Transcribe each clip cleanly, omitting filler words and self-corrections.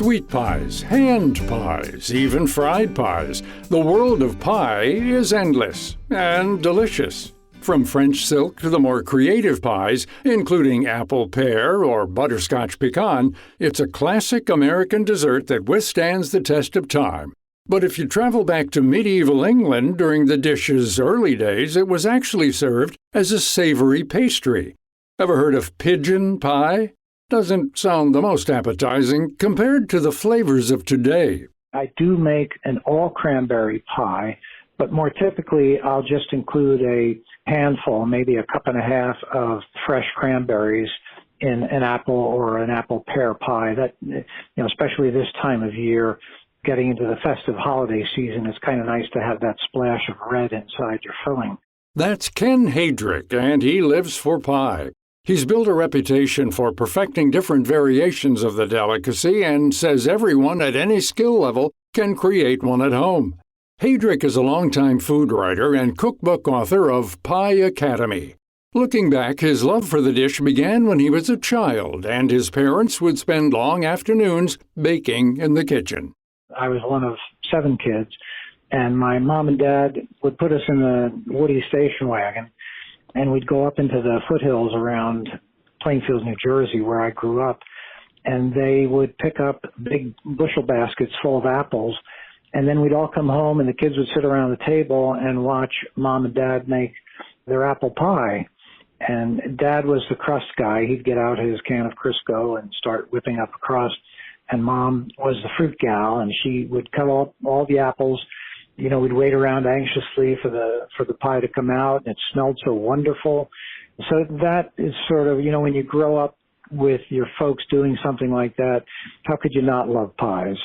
Sweet pies, hand pies, even fried pies. The world of pie is endless and delicious. From French silk to the more creative pies, including apple pear or butterscotch pecan, it's a classic American dessert that withstands the test of time. But if you travel back to medieval England during the dish's early days, it was actually served as a savory pastry. Ever heard of pigeon pie? Doesn't sound the most appetizing compared to the flavors of today. I do make an all-cranberry pie, but more typically I'll just include a handful, maybe a cup and a half of fresh cranberries in an apple or an apple pear pie. That, especially this time of year, getting into the festive holiday season, it's kind of nice to have that splash of red inside your filling. That's Ken Haedrich, and he lives for pie. He's built a reputation for perfecting different variations of the delicacy and says everyone at any skill level can create one at home. Haedrich is a longtime food writer and cookbook author of Pie Academy. Looking back, his love for the dish began when he was a child, and his parents would spend long afternoons baking in the kitchen. I was one of 7 kids, and my mom and dad would put us in the Woody station wagon, and we'd go up into the foothills around Plainfield, New Jersey, where I grew up, and they would pick up big bushel baskets full of apples, and then we'd all come home, and the kids would sit around the table and watch Mom and Dad make their apple pie. And Dad was the crust guy. He'd get out his can of Crisco and start whipping up a crust. And Mom was the fruit gal, and she would cut all the apples. We'd wait around anxiously for the pie to come out, and it smelled so wonderful. So that is sort of, when you grow up with your folks doing something like that, how could you not love pies,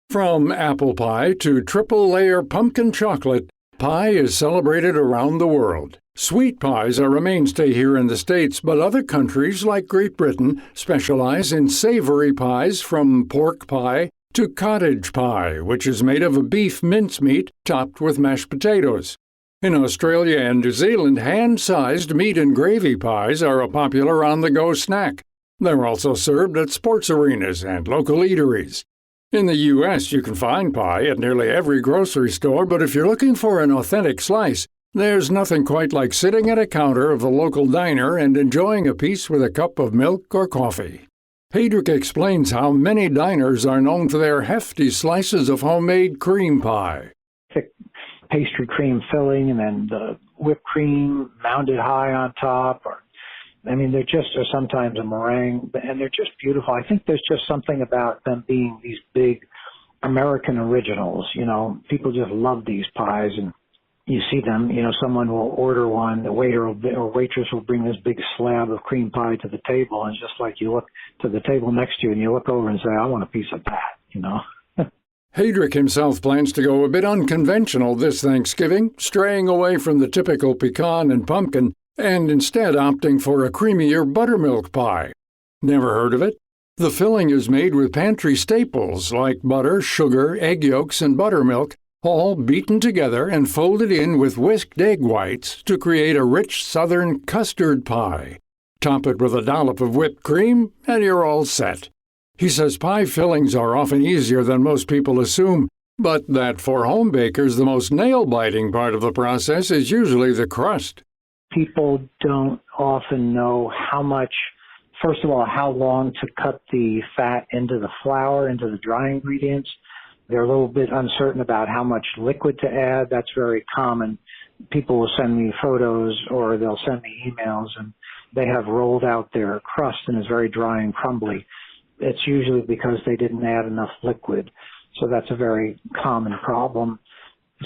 From apple pie to triple-layer pumpkin chocolate, pie is celebrated around the world. Sweet pies are a mainstay here in the States, but other countries, like Great Britain, specialize in savory pies from pork pie to cottage pie, which is made of a beef mincemeat topped with mashed potatoes. In Australia and New Zealand, hand-sized meat and gravy pies are a popular on-the-go snack. They're also served at sports arenas and local eateries. In the U.S., you can find pie at nearly every grocery store, but if you're looking for an authentic slice, there's nothing quite like sitting at a counter of a local diner and enjoying a piece with a cup of milk or coffee. Haedrich explains how many diners are known for their hefty slices of homemade cream pie. Thick pastry cream filling and then the whipped cream mounted high on top. Or sometimes a meringue, and they're just beautiful. I think there's just something about them being these big American originals. People just love these pies, and you see them, someone will order one, the waiter or waitress will bring this big slab of cream pie to the table, and just like you look to the table next to you and you look over and say, I want a piece of that, Haedrich himself plans to go a bit unconventional this Thanksgiving, straying away from the typical pecan and pumpkin, and instead opting for a creamier buttermilk pie. Never heard of it? The filling is made with pantry staples like butter, sugar, egg yolks, and buttermilk, all beaten together and folded in with whisked egg whites to create a rich southern custard pie. Top it with a dollop of whipped cream, and you're all set. He says pie fillings are often easier than most people assume, but that for home bakers, the most nail-biting part of the process is usually the crust. People don't often know first of all, how long to cut the fat into the flour, into the dry ingredients. They're a little bit uncertain about how much liquid to add. That's very common. People will send me photos or they'll send me emails, and they have rolled out their crust and it's very dry and crumbly. It's usually because they didn't add enough liquid. So that's a very common problem.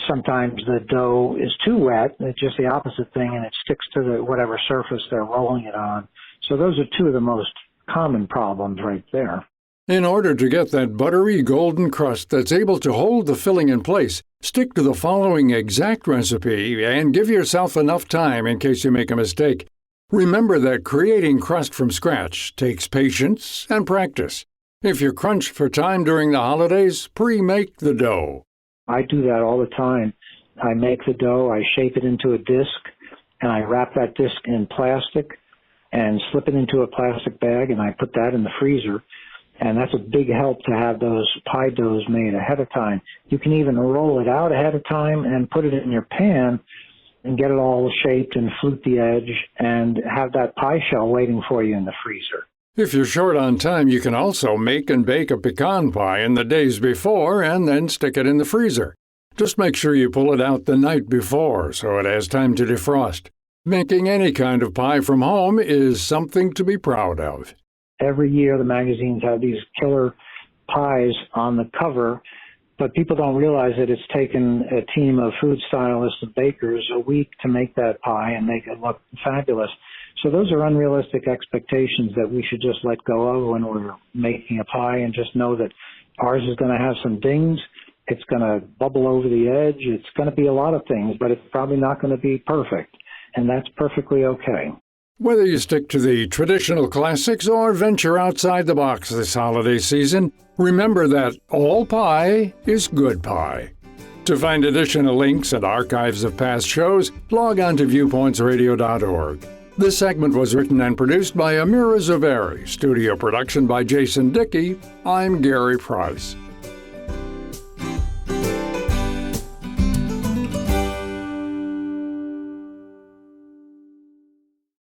Sometimes the dough is too wet, it's just the opposite thing, and it sticks to whatever surface they're rolling it on. So those are two of the most common problems right there. In order to get that buttery golden crust that's able to hold the filling in place, stick to the following exact recipe and give yourself enough time in case you make a mistake. Remember that creating crust from scratch takes patience and practice. If you're crunched for time during the holidays, pre-make the dough. I do that all the time. I make the dough, I shape it into a disc, and I wrap that disc in plastic and slip it into a plastic bag, and I put that in the freezer. And that's a big help to have those pie doughs made ahead of time. You can even roll it out ahead of time and put it in your pan and get it all shaped and flute the edge and have that pie shell waiting for you in the freezer. If you're short on time, you can also make and bake a pecan pie in the days before and then stick it in the freezer. Just make sure you pull it out the night before so it has time to defrost. Making any kind of pie from home is something to be proud of. Every year the magazines have these killer pies on the cover, but people don't realize that it's taken a team of food stylists and bakers a week to make that pie and make it look fabulous. So those are unrealistic expectations that we should just let go of when we're making a pie, and just know that ours is going to have some dings. It's going to bubble over the edge. It's going to be a lot of things, but it's probably not going to be perfect, and that's perfectly okay. Whether you stick to the traditional classics or venture outside the box this holiday season, remember that all pie is good pie. To find additional links and archives of past shows, log on to viewpointsradio.org. This segment was written and produced by Amira Zaveri, studio production by Jason Dickey. I'm Gary Price.